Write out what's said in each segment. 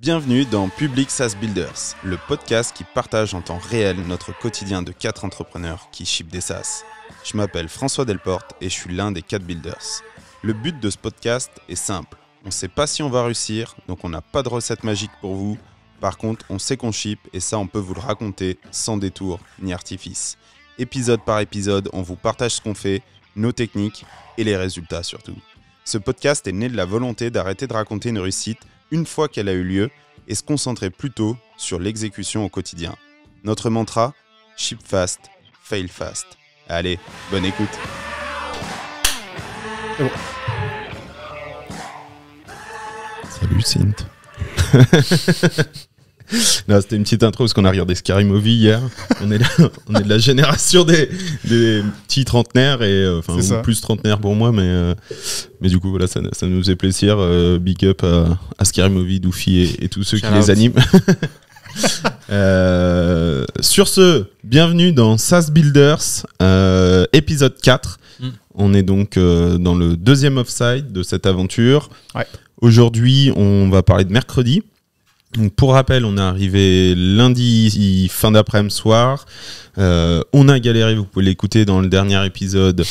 Bienvenue dans Public SaaS Builders, le podcast qui partage en temps réel notre quotidien de 4 entrepreneurs qui shippent des SaaS. Je m'appelle François Delporte et je suis l'un des 4 builders. Le but de ce podcast est simple. On ne sait pas si on va réussir, donc on n'a pas de recette magique pour vous. Par contre, on sait qu'on ship et ça, on peut vous le raconter sans détour ni artifice. Épisode par épisode, on vous partage ce qu'on fait, nos techniques et les résultats surtout. Ce podcast est né de la volonté d'arrêter de raconter une réussite une fois qu'elle a eu lieu et se concentrer plutôt sur l'exécution au quotidien. Notre mantra, ship fast, fail fast. Allez, bonne écoute. C'est bon. Salut Synth. Non, c'était une petite intro parce qu'on a regardé Scary Movie hier. On est de la génération des petits trentenaires et ou plus trentenaires pour moi, mais du coup voilà, ça nous fait plaisir. Big up à Scary Movie, Doofy et tous ceux qui les animent. Sur ce, bienvenue dans SaaS Builders, épisode 4. On est donc dans le deuxième offside de cette aventure. Ouais. Aujourd'hui, on va parler de mercredi. Donc pour rappel, on est arrivé lundi fin d'après-midi soir. On a galéré, vous pouvez l'écouter dans le dernier épisode.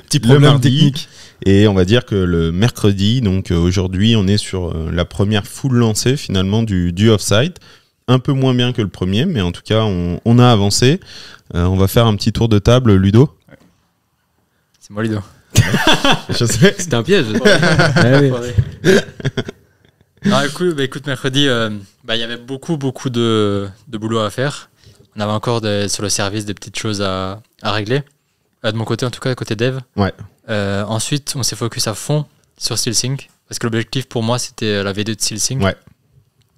Petit problème technique. Et on va dire que le mercredi, donc aujourd'hui, on est sur la première full lancée finalement du offsite. Un peu moins bien que le premier, mais en tout cas, on a avancé. On va faire un petit tour de table, Ludo. C'est moi Ludo. Je sais. C'était un piège. Non, écoute, mercredi, il y avait beaucoup de boulot à faire. On avait encore sur le service des petites choses à régler. De mon côté, en tout cas, côté dev. Ouais. Ensuite, on s'est focus à fond sur SteelSync. Parce que l'objectif pour moi, c'était la V2 de SteelSync. Ouais.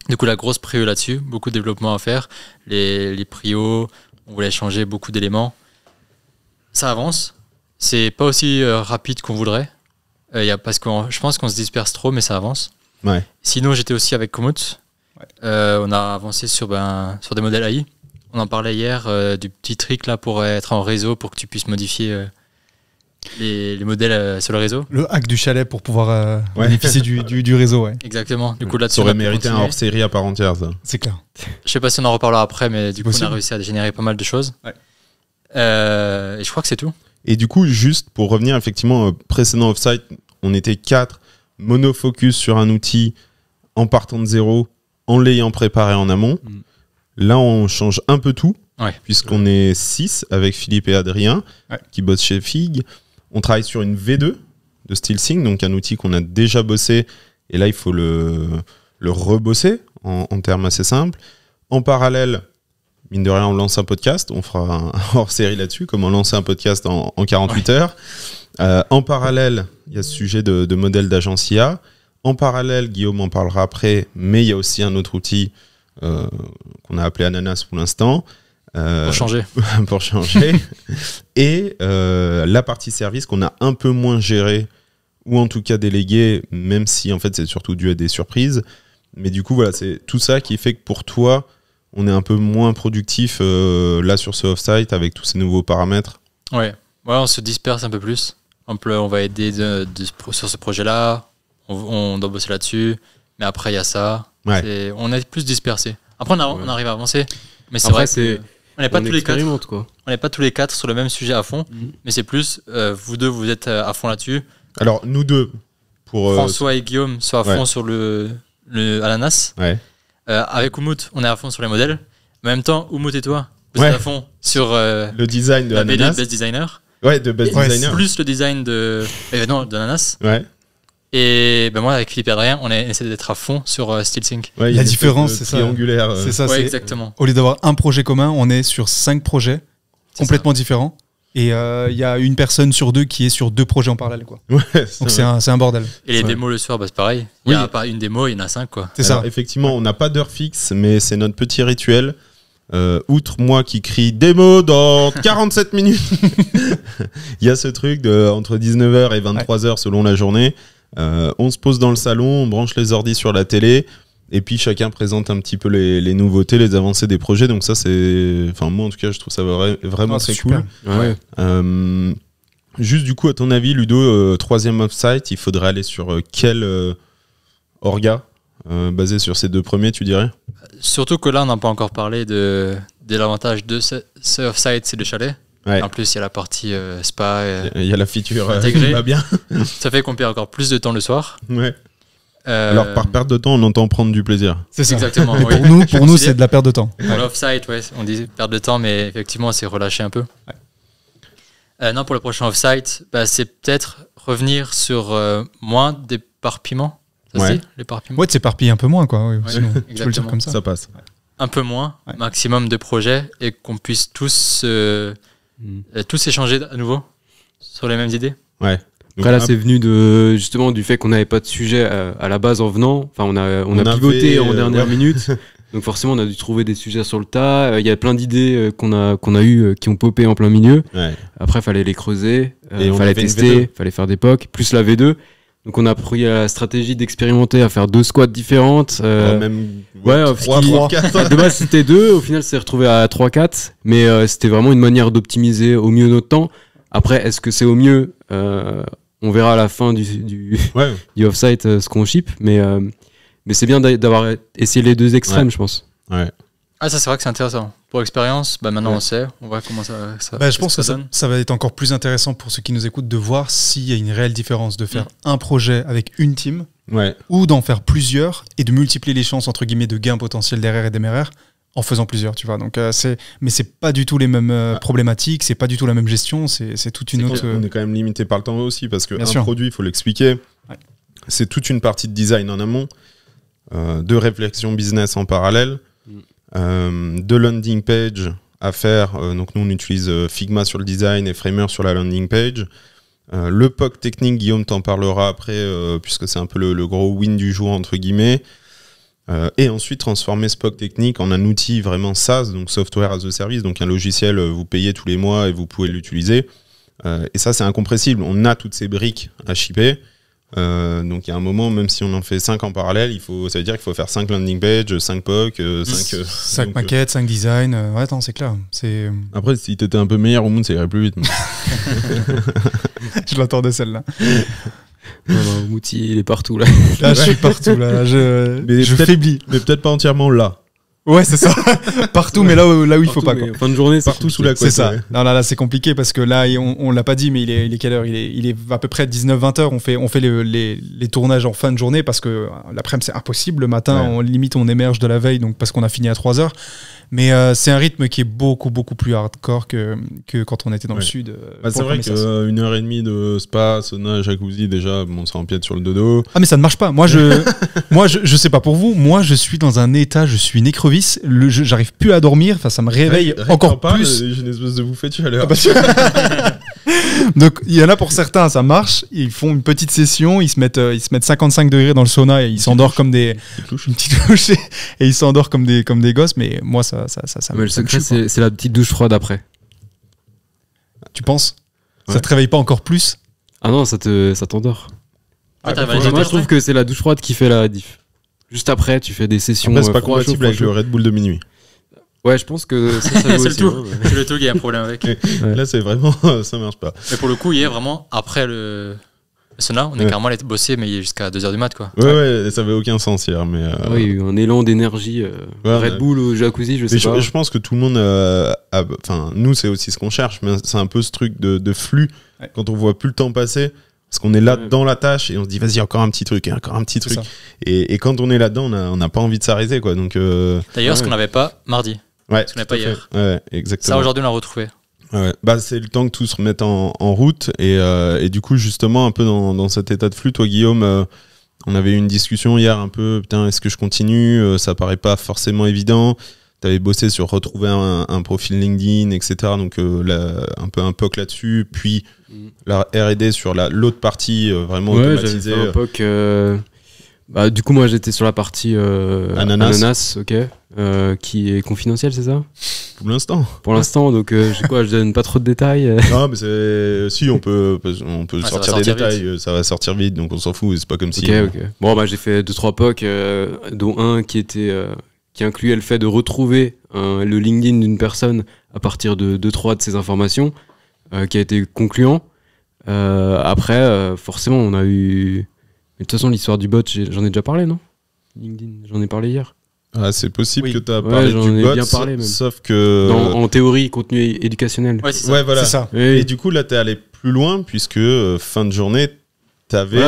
Du coup, la grosse prio là-dessus. Beaucoup de développement à faire. Les prios, on voulait changer beaucoup d'éléments. Ça avance. C'est pas aussi rapide qu'on voudrait. Parce que je pense qu'on se disperse trop, mais ça avance. Ouais. Sinon, j'étais aussi avec Komoot. Ouais. On a avancé sur des modèles AI. On en parlait hier du petit trick là pour être en réseau, pour que tu puisses modifier les modèles sur le réseau. Le hack du chalet pour pouvoir bénéficier du réseau. Ouais. Exactement. Du coup, là, ça aurait mérité un hors-série à part entière, ça. C'est clair. Je sais pas si on en reparlera après, mais du coup, on a réussi à générer pas mal de choses. Ouais. Et je crois que c'est tout. Et du coup, juste pour revenir effectivement au précédent offsite, on était 4 monofocus sur un outil en partant de zéro, en l'ayant préparé en amont. Là, on change un peu tout, puisqu'on est 6 avec Philippe et Adrien, qui bossent chez Fig. On travaille sur une V2 de SteelSync, donc un outil qu'on a déjà bossé, et là, il faut le rebosser en termes assez simples. En parallèle, mine de rien, on lance un podcast. On fera un hors-série là-dessus, comment lancer un podcast en 48 heures. En parallèle, il y a ce sujet de modèle d'agence IA. En parallèle, Guillaume en parlera après, mais il y a aussi un autre outil qu'on a appelé Ananas pour l'instant. Pour changer. Pour changer. Et la partie service qu'on a un peu moins gérée, ou en tout cas déléguée, même si en fait c'est surtout dû à des surprises. Mais du coup, voilà, c'est tout ça qui fait que pour toi, on est un peu moins productif là sur ce off-site avec tous ces nouveaux paramètres. Ouais, on se disperse un peu plus. On va aider sur ce projet-là, on doit bosser là-dessus, mais après il y a ça. Ouais. On est plus dispersé. Après on arrive à avancer, mais c'est vrai qu'on n'est pas tous les 4. Quoi. On n'est pas tous les 4 sur le même sujet à fond, mais c'est plus vous deux vous êtes à fond là-dessus. Alors nous deux, pour François et Guillaume sont à fond sur le Ananas. Ouais. Avec Umut, on est à fond sur les modèles. En même temps, Umut et toi, vous êtes à fond sur le design de Ananas. Best Designer. Ouais, de Best Designer. Plus le design d'Ananas. Ouais. Et moi, avec Philippe et Adrien, on essaie d'être à fond sur SteelSync. Ouais, la différence, c'est ça. Triangulaire. C'est ça, ouais, exactement. Au lieu d'avoir un projet commun, on est sur 5 projets complètement différents. Et il y a une personne sur 2 qui est sur 2 projets en parallèle, quoi. Ouais, donc c'est un bordel. Et les démos le soir, c'est pareil. Il n'y a pas une démo, il y en a 5, quoi. C'est ça. Effectivement, on n'a pas d'heure fixe, mais c'est notre petit rituel. Outre moi qui crie démo dans 47 minutes, il y a ce truc entre 19h et 23h selon la journée. On se pose dans le salon, on branche les ordis sur la télé. Et puis chacun présente un petit peu les nouveautés, les avancées des projets. Donc ça, c'est... Enfin, moi, en tout cas, je trouve ça vraiment très cool. Ouais. Juste du coup, à ton avis, Ludo, troisième offsite, il faudrait aller sur quel orga basé sur ces deux premiers, tu dirais? Surtout que là, on n'a pas encore parlé de l'avantage de ce off-site, c'est le chalet. Ouais. En plus, il y a la partie spa. Il y a la feature intégrée. qui va bien. Ça fait qu'on perd encore plus de temps le soir. Ouais. Alors, par perte de temps, on entend prendre du plaisir. C'est ça. Exactement. Mais oui. pour nous c'est de la perte de temps. Pour l'off-site, ouais, on dit perte de temps, mais effectivement, c'est relâché un peu. Ouais. Non, pour le prochain off-site, c'est peut-être revenir sur moins d'éparpillement. Ça ouais. C'est l'éparpillement. Ouais, de s'éparpiller un peu moins, quoi. Oui, ouais, sinon, tu peux le dire comme ça. Ça passe. Un peu moins, maximum de projets, et qu'on puisse tous échanger à nouveau sur les mêmes idées. Ouais. Après là, c'est venu justement du fait qu'on n'avait pas de sujet à la base en venant. Enfin, on a pivoté en dernière minute. Donc forcément, on a dû trouver des sujets sur le tas. Il y a plein d'idées qu'on a eu qui ont popé en plein milieu. Ouais. Après, fallait les creuser, fallait tester, fallait faire des POC, plus la V2. Donc on a pris la stratégie d'expérimenter à faire 2 squads différentes. Même 3, 4. De base c'était 2, au final c'est retrouvé à 3-4. Mais c'était vraiment une manière d'optimiser au mieux notre temps. Après, est-ce que c'est au mieux on verra à la fin du off-site ce qu'on ship. Mais c'est bien d'avoir essayé les deux extrêmes, je pense. Ouais. Ah, ça c'est vrai que c'est intéressant. Pour l'expérience, maintenant on sait, on voit comment ça je pense que ça va être encore plus intéressant pour ceux qui nous écoutent de voir s'il y a une réelle différence de faire un projet avec une team ou d'en faire plusieurs et de multiplier les chances entre guillemets de gains potentiels d'erreurs et d'MRR en faisant plusieurs, tu vois. Donc mais c'est pas du tout les mêmes problématiques, c'est pas du tout la même gestion, c'est toute une autre. On est quand même limité par le temps aussi parce que produit, il faut l'expliquer, c'est toute une partie de design en amont, de réflexion business en parallèle. De landing page à faire, donc nous on utilise Figma sur le design et Framer sur la landing page. Le POC technique, Guillaume t'en parlera après, puisque c'est un peu le gros win du jour entre guillemets. Et ensuite transformer ce POC technique en un outil vraiment SaaS, donc Software as a Service, donc un logiciel vous payez tous les mois et vous pouvez l'utiliser. Et ça c'est incompressible, on a toutes ces briques à shipper. Donc il y a un moment, même si on en fait 5 en parallèle, ça veut dire qu'il faut faire 5 landing pages, 5 POC, 5 maquettes, 5 designs. Ouais, attends, c'est clair. Après, si t'étais un peu meilleur au monde, ça irait plus vite. Je l'attendais celle-là. Mouti, il est partout là. Là, je suis partout là. Je faiblis. Mais peut-être pas entièrement là. Ouais, c'est ça. Partout, mais là où il faut pas. Quoi. Fin de journée, partout sous la couette. C'est ça. Ouais. Non, là, c'est compliqué parce que là, on l'a pas dit, mais il est quelle heure ? Il est à peu près 19-20 heures. On fait les tournages en fin de journée parce que l'après-midi, c'est impossible. Le matin, on émerge de la veille, donc parce qu'on a fini à 3 heures. Mais c'est un rythme qui est beaucoup, beaucoup plus hardcore que quand on était dans le sud. C'est vrai qu'une heure et demie de spa, sauna, jacuzzi, déjà, ça empiète sur le dodo. Ah, mais ça ne marche pas. Moi, je sais pas pour vous. Moi, je suis dans un état, je suis une écrevisse. J'arrive plus à dormir. Enfin, ça me réveille encore plus. J'ai une espèce de bouffée de chaleur. Donc, il y en a pour certains, ça marche. Ils font une petite session, ils se mettent 55 degrés dans le sauna et ils s'endorment comme des une petite douche et ils s'endorment comme des gosses. Mais moi, ça mais le secret, c'est la petite douche froide après. Tu penses ? Ça te réveille pas encore plus ? Ah non, ça t'endort. Moi, je trouve que c'est la douche froide qui fait la diff. Juste après, tu fais des sessions. Après, c'est pas compatible avec le Red Bull de minuit. Ouais, je pense que ça c'est aussi, le tout. C'est le tout qui a un problème avec. Là, c'est vraiment, ça marche pas. Mais pour le coup, il est vraiment après le sauna, on est carrément allé bosser, mais il est jusqu'à 2h du mat, quoi. Ouais, ça avait aucun sens hier, mais. Oui, il y a eu un élan d'énergie. Red Bull ou jacuzzi, je sais pas. Je pense que tout le monde, enfin, nous, c'est aussi ce qu'on cherche, mais c'est un peu ce truc de flux quand on voit plus le temps passer. Parce qu'on est là dans la tâche et on se dit vas-y encore un petit truc. Et quand on est là-dedans, on n'a pas envie de s'arrêter, quoi. Donc d'ailleurs, ce qu'on n'avait pas mardi. Ouais. Ce qu'on n'avait pas hier. Ouais, exactement. Ça aujourd'hui on l'a retrouvé. Ouais. C'est le temps que tout se remette en route et du coup justement un peu dans cet état de flux. Toi Guillaume, on avait eu une discussion hier un peu. Putain, est-ce que je continue ? Ça paraît pas forcément évident. T'avais bossé sur retrouver un profil LinkedIn, etc. Donc un peu un POC là-dessus, puis la R&D sur l'autre partie vraiment automatisée. J'avais fait un POC. Du coup, moi, j'étais sur la partie Ananas, ok, qui est confidentielle, c'est ça ? Pour l'instant. Pour l'instant, donc je donne pas trop de détails. Non, mais si on peut sortir des détails, ça va sortir vite, donc on s'en fout. C'est pas comme si. Ok. Bon, j'ai fait 2-3 POC, dont un qui incluait le fait de retrouver le LinkedIn d'une personne à partir de 2-3 de ses informations, qui a été concluant. Après, forcément, on a eu... Mais de toute façon, l'histoire du bot, j'en ai déjà parlé, non ? LinkedIn. J'en ai parlé hier. Ah, c'est possible que tu as parlé du bot, bien parlé, même. Sauf que... En théorie, contenu éducationnel. Ouais, c'est ça. Ouais, voilà. C'est ça. Et du coup, là, tu es allé plus loin, puisque fin de journée, tu avais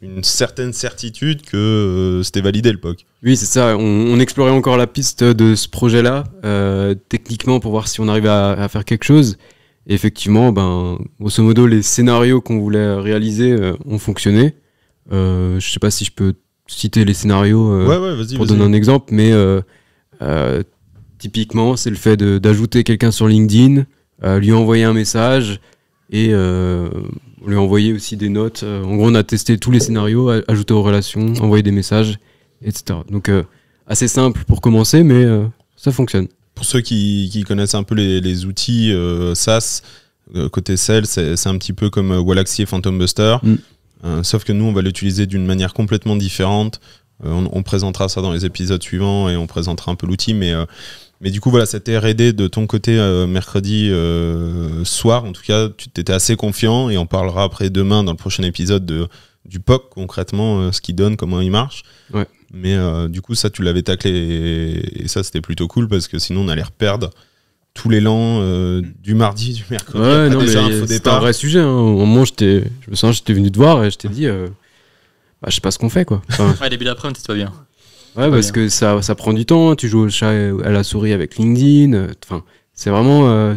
une certaine certitude que c'était validé le POC. Oui, c'est ça. On explorait encore la piste de ce projet-là, techniquement, pour voir si on arrivait à faire quelque chose. Et effectivement, grosso modo, les scénarios qu'on voulait réaliser ont fonctionné. Je sais pas si je peux citer les scénarios pour donner un exemple, mais typiquement, c'est le fait d'ajouter quelqu'un sur LinkedIn, lui envoyer un message et lui envoyer aussi des notes. En gros, on a testé tous les scénarios, ajouter aux relations, envoyer des messages, etc. Donc, assez simple pour commencer, mais ça fonctionne. Pour ceux qui connaissent un peu les outils SaaS, côté sales, c'est un petit peu comme Wallaxy et Phantom Buster. Sauf que nous, on va l'utiliser d'une manière complètement différente. On présentera ça dans les épisodes suivants et on présentera un peu l'outil. Mais du coup, voilà, cette R&D de ton côté mercredi soir, en tout cas, tu t'étais assez confiant et on parlera après demain dans le prochain épisode du POC, concrètement, ce qu'il donne, comment il marche. Ouais. Mais du coup, ça, tu l'avais taclé et ça, c'était plutôt cool parce que sinon, on allait reperdre tout l'élan du mardi, du mercredi. Ouais, non, mais c'était un vrai sujet. Hein. Au moment, je me sens, j'étais venu te voir et je t'ai dit, je sais pas ce qu'on fait, quoi. Ouais, début d'après-midi, c'était pas bien. Ouais, parce que ça prend du temps. Tu joues au chat à la souris avec LinkedIn. Enfin, c'est vraiment,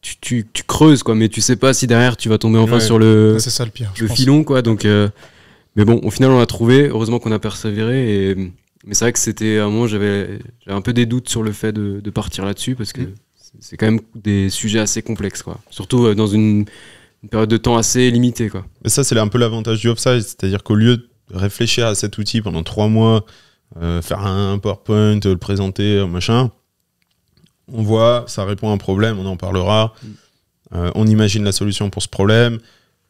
tu creuses, quoi, mais tu sais pas si derrière tu vas tomber enfin sur c'est ça le pire, le filon, quoi. Donc, mais bon, au final, on l'a trouvé. Heureusement qu'on a persévéré. Mais c'est vrai que c'était à un moment, j'avais un peu des doutes sur le fait de partir là-dessus parce que c'est quand même des sujets assez complexes, quoi. Surtout dans une période de temps assez limitée, quoi. Mais ça, c'est un peu l'avantage du offside, c'est-à-dire qu'au lieu de réfléchir à cet outil pendant 3 mois, faire un PowerPoint, le présenter, machin, on voit, ça répond à un problème, on en parlera, on imagine la solution pour ce problème,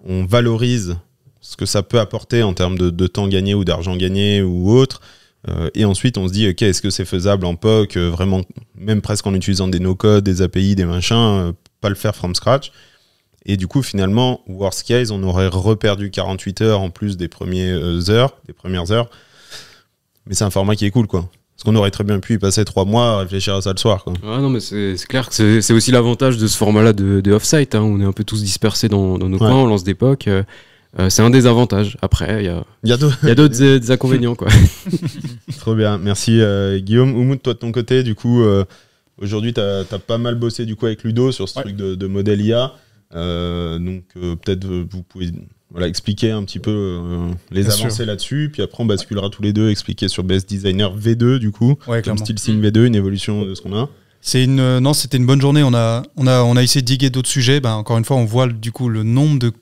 on valorise ce que ça peut apporter en termes de temps gagné ou d'argent gagné ou autre. Et ensuite, on se dit, ok, est-ce que c'est faisable en POC, vraiment, même presque en utilisant des no-code, des API, des machins, pas le faire from scratch. Et du coup, finalement, worst case, on aurait reperdu 48 heures en plus des premières heures. Mais c'est un format qui est cool, quoi. Parce qu'on aurait très bien pu y passer 3 mois à réfléchir à ça le soir, quoi. Ah non, mais c'est clair que c'est aussi l'avantage de ce format-là de off-site. Hein. On est un peu tous dispersés dans nos coins, on lance des POC. C'est un des avantages. Après, il y a d'autres inconvénients, quoi. Trop bien, merci Guillaume. Oumoud, toi de ton côté, du coup, aujourd'hui, t'as pas mal bossé du coup avec Ludo sur ce truc de modèle IA. Donc peut-être vous pouvez expliquer un petit peu les Bien avancées sûr. Là-dessus, puis après on basculera tous les deux, expliquer sur Best Designer V2 du coup, comme SteelSync V2, une évolution de ce qu'on a. C'était une bonne journée. On a essayé de diguer d'autres sujets. Encore une fois, on voit du coup le nombre de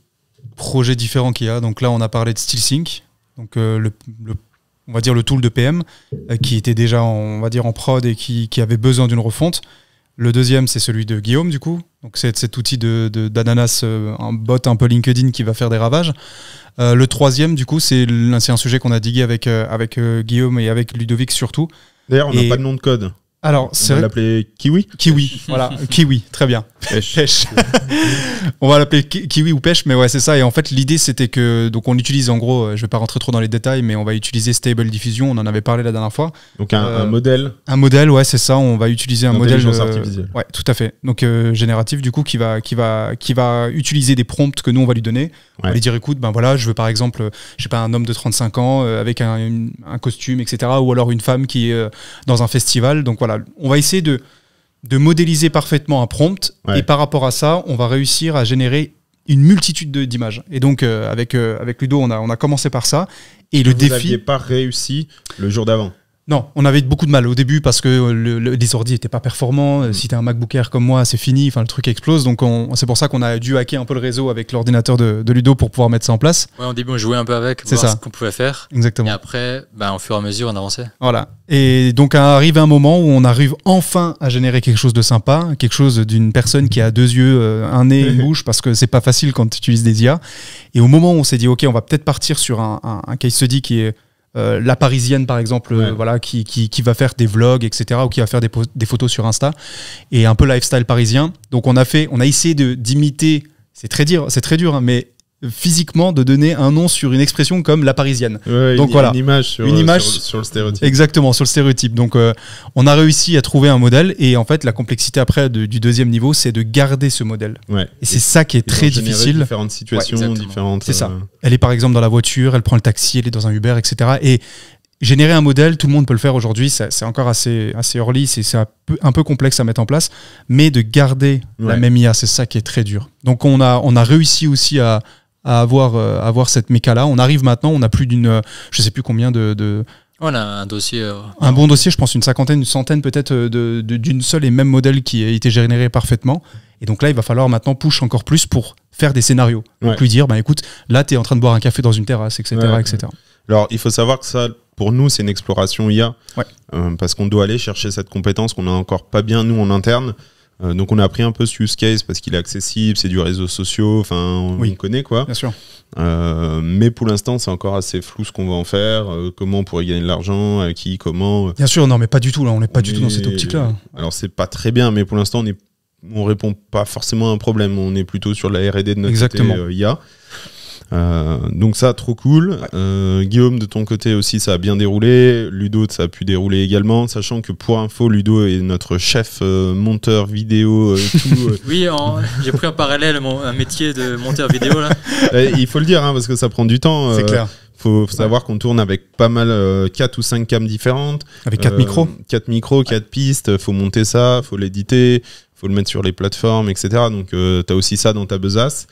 projets différents qu'il y a. Donc là, on a parlé de SteelSync, donc on va dire le tool de PM qui était déjà on va dire en prod et qui avait besoin d'une refonte. Le deuxième, c'est celui de Guillaume, du coup. Donc, c'est cet outil d'Ananas, un bot un peu LinkedIn qui va faire des ravages. Le troisième, du coup, c'est un sujet qu'on a digué avec Guillaume et avec Ludovic surtout. D'ailleurs, on n'a pas de nom de code. Alors, on va l'appeler Kiwi. Kiwi, voilà, Kiwi, très bien. Pêche. On va l'appeler Kiwi ou Pêche, mais ouais, c'est ça. Et en fait, l'idée, c'était que, donc on utilise en gros, je vais pas rentrer trop dans les détails, mais on va utiliser Stable Diffusion, on en avait parlé la dernière fois. Donc un modèle. Un modèle, ouais, c'est ça. On va utiliser un modèle. Artificielle. Ouais, tout à fait. Donc génératif, du coup, qui va utiliser des prompts que nous on va lui donner. Ouais. On va lui dire, écoute, voilà, je veux par exemple, je sais pas, un homme de 35 ans avec un costume, etc. Ou alors une femme qui est dans un festival. Donc voilà, on va essayer de modéliser parfaitement un prompt et par rapport à ça, on va réussir à générer une multitude d'images. Et donc avec Ludo, on a commencé par ça. Et le défi. Vous n'aviez pas réussi le jour d'avant? Non, on avait beaucoup de mal au début parce que les ordi n'étaient pas performants. Si t'as un MacBook Air comme moi, c'est fini. Enfin, le truc explose. Donc, c'est pour ça qu'on a dû hacker un peu le réseau avec l'ordinateur de Ludo pour pouvoir mettre ça en place. Ouais, au début, on jouait un peu avec, voir ce qu'on pouvait faire. Exactement. Et après, au fur et à mesure, on avançait. Voilà. Et donc, arrive un moment où on arrive enfin à générer quelque chose de sympa, quelque chose d'une personne qui a 2 yeux, un nez, une bouche, parce que c'est pas facile quand tu utilises des IA. Et au moment où on s'est dit, OK, on va peut-être partir sur un case study qui est la Parisienne par exemple, voilà, qui va faire des vlogs, etc., ou qui va faire des photos sur Insta, et un peu lifestyle parisien. Donc on a essayé d'imiter, c'est très dur, hein, mais physiquement de donner un nom sur une expression comme la parisienne. Donc voilà, une image sur le stéréotype. Exactement, sur le stéréotype. Donc on a réussi à trouver un modèle et en fait la complexité après du deuxième niveau, c'est de garder ce modèle. Et c'est ça qui est très difficile. Différentes situations, différentes. C'est ça. Elle est par exemple dans la voiture, elle prend le taxi, elle est dans un Uber, etc. Et générer un modèle, tout le monde peut le faire aujourd'hui, c'est encore assez early, c'est un peu complexe à mettre en place, mais de garder la même IA, c'est ça qui est très dur. Donc on a réussi aussi à avoir cette méca-là. On arrive maintenant, on a plus d'une, je sais plus combien on a un dossier. Un bon dossier, je pense une cinquantaine, une centaine peut-être d'une seule et même modèle qui a été généré parfaitement. Et donc là, il va falloir maintenant push encore plus pour faire des scénarios. Donc lui dire, écoute, là, tu es en train de boire un café dans une terrasse, etc. etc. Alors, il faut savoir que ça, pour nous, c'est une exploration IA. Parce qu'on doit aller chercher cette compétence qu'on n'a encore pas bien, nous, en interne. Donc on a appris un peu ce use case parce qu'il est accessible, c'est du réseau social, enfin on le connaît quoi. Bien sûr. Mais pour l'instant c'est encore assez flou ce qu'on va en faire, comment on pourrait gagner de l'argent, à qui, comment. Bien sûr, non mais pas du tout là, on n'est pas du tout dans cette optique là. Alors c'est pas très bien, mais pour l'instant on répond pas forcément à un problème, on est plutôt sur la R&D de notre côté IA. Donc ça, trop cool. Guillaume, de ton côté aussi, ça a bien déroulé. Ludo, ça a pu dérouler également, sachant que pour info, Ludo est notre chef monteur vidéo. Oui, j'ai pris en parallèle un métier de monteur vidéo là. Il faut le dire, parce que ça prend du temps. C'est clair. Faut savoir qu'on tourne avec pas mal 4 ou 5 cams différentes. Avec 4 micros. 4 micros, 4 pistes. Faut monter ça, faut l'éditer, faut le mettre sur les plateformes, etc. Donc t'as aussi ça dans ta besace.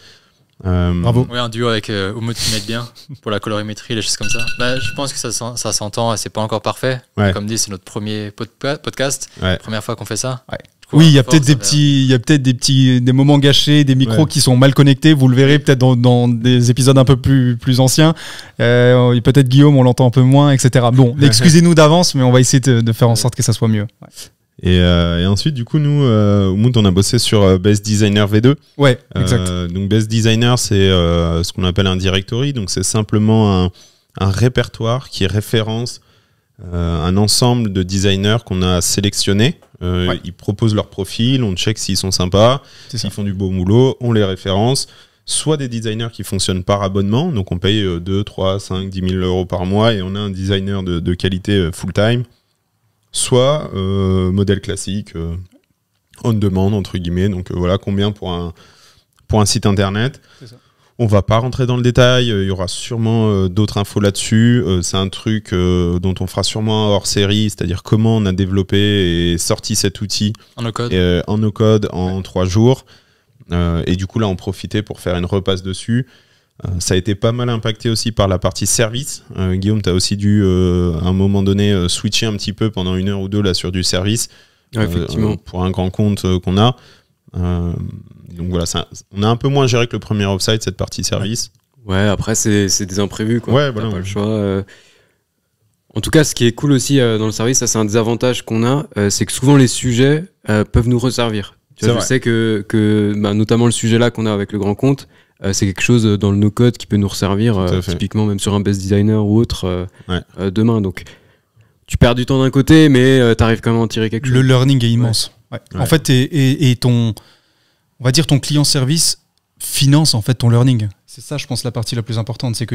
Bravo. Oui, un duo avec Umut qui m'aide bien pour la colorimétrie, les choses comme ça. Je pense que ça s'entend et c'est pas encore parfait. Comme dit, c'est notre premier podcast. Première fois qu'on fait ça. Coup, oui, il y a peut-être des moments gâchés, des micros qui sont mal connectés. Vous le verrez peut-être dans des épisodes un peu plus anciens. Peut-être Guillaume, on l'entend un peu moins, etc. Bon, excusez-nous d'avance, mais on va essayer de faire en sorte que ça soit mieux. Et ensuite, du coup, nous, on a bossé sur Best Designer V2. Ouais, exact. Donc, Best Designer, c'est ce qu'on appelle un directory. Donc, c'est simplement un répertoire qui référence un ensemble de designers qu'on a sélectionnés. Ils proposent leur profil, on check s'ils sont sympas, s'ils font du beau boulot, on les référence. Soit des designers qui fonctionnent par abonnement, donc on paye 2, 3, 5, 10 000 euros par mois et on a un designer de qualité full-time. Soit modèle classique, on demande entre guillemets, donc voilà combien pour un site internet. On va pas rentrer dans le détail, il y aura sûrement d'autres infos là-dessus. C'est un truc dont on fera sûrement un hors-série, c'est-à-dire comment on a développé et sorti cet outil en no-code en 3 jours. Et du coup là on profitait pour faire une repasse dessus. Ça a été pas mal impacté aussi par la partie service. Guillaume, tu as aussi dû à un moment donné switcher un petit peu pendant 1 heure ou 2 là, sur du service effectivement. Pour un grand compte qu'on a. Donc voilà, on a un peu moins géré que le premier offsite, cette partie service. Ouais, après c'est des imprévus quoi. Ouais, voilà, pas le choix. En tout cas, ce qui est cool aussi dans le service, ça c'est un des avantages qu'on a, c'est que souvent les sujets peuvent nous resservir. Je sais que notamment le sujet là qu'on a avec le grand compte, c'est quelque chose dans le no-code qui peut nous resservir, typiquement même sur un best designer ou autre demain. Donc tu perds du temps d'un côté, mais tu arrives quand même à en tirer quelque chose. Le learning est immense. En fait, et on va dire ton client service finance en fait ton learning. C'est ça, je pense, la partie la plus importante, c'est que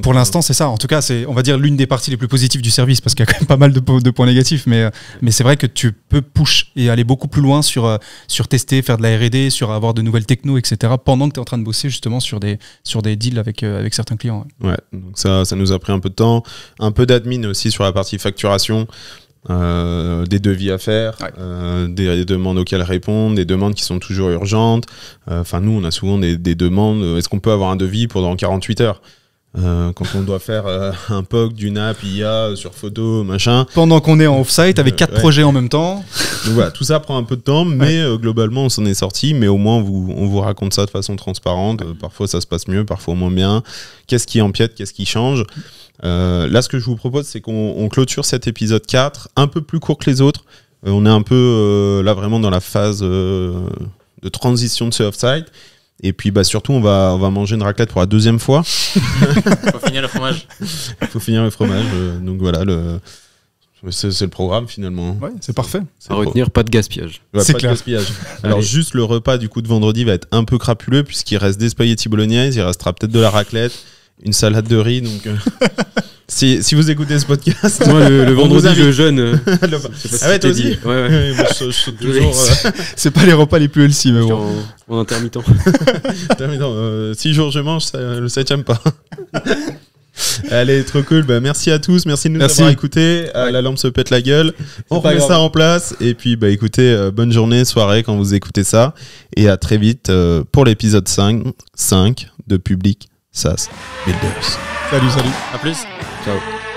pour l'instant, c'est ça. En tout cas, c'est, on va dire, l'une des parties les plus positives du service, parce qu'il y a quand même pas mal de points négatifs, mais c'est vrai que tu peux push et aller beaucoup plus loin sur tester, faire de la R&D, sur avoir de nouvelles techno, etc., pendant que tu es en train de bosser justement sur des deals avec certains clients. Donc ça nous a pris un peu de temps, un peu d'admin aussi sur la partie facturation. Des devis à faire, des demandes auxquelles répondre, des demandes qui sont toujours urgentes. Enfin, nous, on a souvent des demandes. Est-ce qu'on peut avoir un devis pour dans 48 heures quand on doit faire un POC d'une app IA sur photo, machin. Pendant qu'on est en off-site avec 4 projets en même temps. Donc voilà, tout ça prend un peu de temps, mais globalement, on s'en est sorti. Mais au moins, on vous raconte ça de façon transparente. Parfois, ça se passe mieux, parfois moins bien. Qu'est-ce qui empiète, qu'est-ce qui change? Là, ce que je vous propose, c'est qu'on clôture cet épisode 4, un peu plus court que les autres. On est un peu là vraiment dans la phase de transition de ce off-site. Et puis surtout, on va manger une raclette pour la 2e fois. Faut finir le fromage. Il faut finir le fromage. Donc voilà, C'est le programme finalement. Ouais, c'est parfait. À retenir, pas de gaspillage. Ouais, c'est pas clair. de gaspillage. Alors juste le repas du coup de vendredi va être un peu crapuleux puisqu'il reste des spaghettis bolognaise, il restera peut-être de la raclette, une salade de riz. Donc si vous écoutez ce podcast, moi le vendredi je jeûne. Ah ouais, toi aussi. Ouais. Moi, je saute toujours. C'est pas les repas les plus healthy, mais bon. En intermittent. 6 jours je mange, le 7e pas. Allez, trop cool. Bah, merci à tous. Merci de nous avoir écoutés. La lampe se pète la gueule. On remet ça en place. Et puis, bah, écoutez, bonne journée, soirée quand vous écoutez ça. Et à très vite pour l'épisode 5 de Public SaaS Builders. Salut. À plus. Ciao.